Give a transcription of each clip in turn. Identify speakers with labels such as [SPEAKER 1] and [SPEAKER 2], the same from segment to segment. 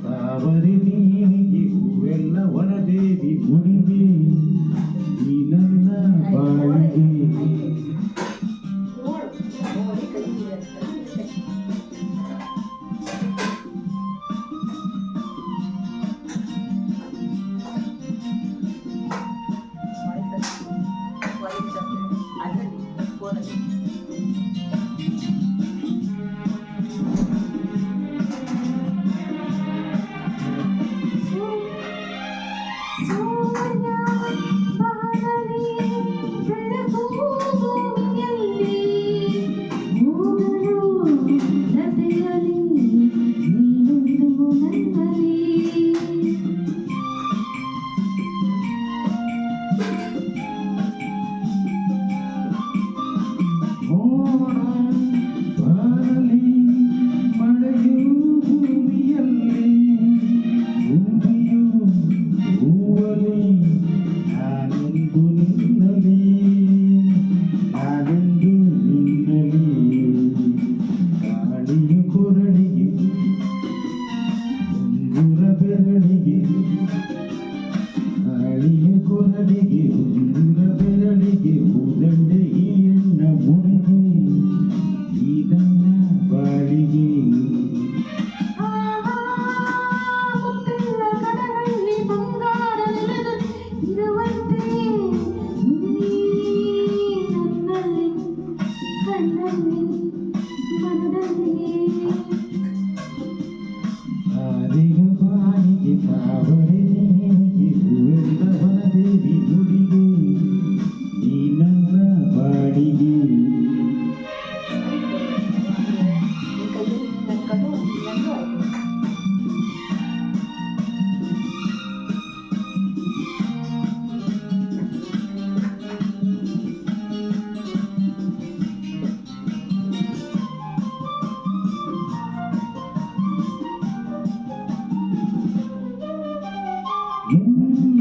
[SPEAKER 1] ತಾವರಿ ನೀನಿಗೆ ಹೂವೆಲ್ಲ ವನದೇವಿ ಮುಡಿಗೆ ಈ ನನ್ನ ಬಾಳಿಗೆ ಕೊರಡಿಗೆ ಉಂಗುರ ಬೆರಳಿಗೆ ಊದಂಡೆ ಈ ಎನ್ನ ಮುಡಿಗೆ ಈ ನನ್ನ ಬಾಳಿಗೆ ಬಾಳಿಗೆ ತಾವರೆ ನೀನಿಗೆ ಹೂವೆಲ್ಲ ವನದೇವಿ ಗುಡಿಗೆ ಈ ನನ್ನ ಬಾಡಿಗೆ ನಿನ್ನ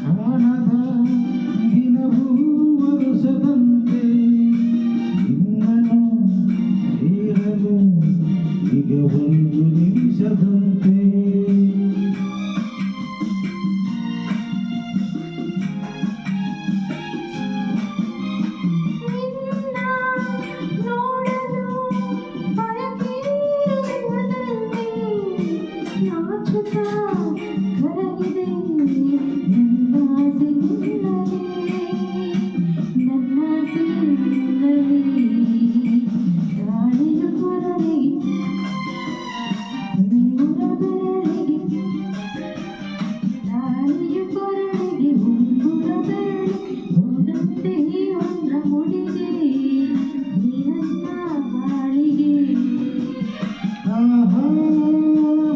[SPEAKER 1] ಕಾಣದ ದಿನವೂ ವರುಷದಂತೆ ನಿನ್ನನು ಸೇರಲು ಈಗ ಒಂದು ನಿಮಿಷದಂತೆ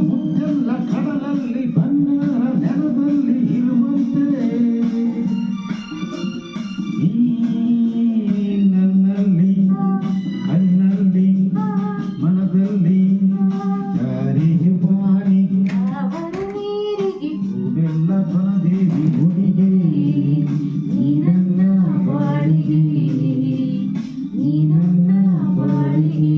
[SPEAKER 1] ಮುದ್ದೆಲ್ಲ ಕಡಲಲ್ಲಿ ಬಂಗಾರ ನೆಲದಲ್ಲಿ ಇರುವಂತೆ ಈ ನನ್ನಲ್ಲಿ ಕಣ್ಣಲ್ಲಿ ಮನದಲ್ಲಿ ದಾರಿಗೆ ಬಾರಿಗೆ ಹೂವೆಲ್ಲ ಬನದೇವಿ ಗುಡಿಗೆ ಈ ನನ್ನ ಬಾಳಿಗೆ ಈ ನನ್ನ ಬಾಳಿಗೆ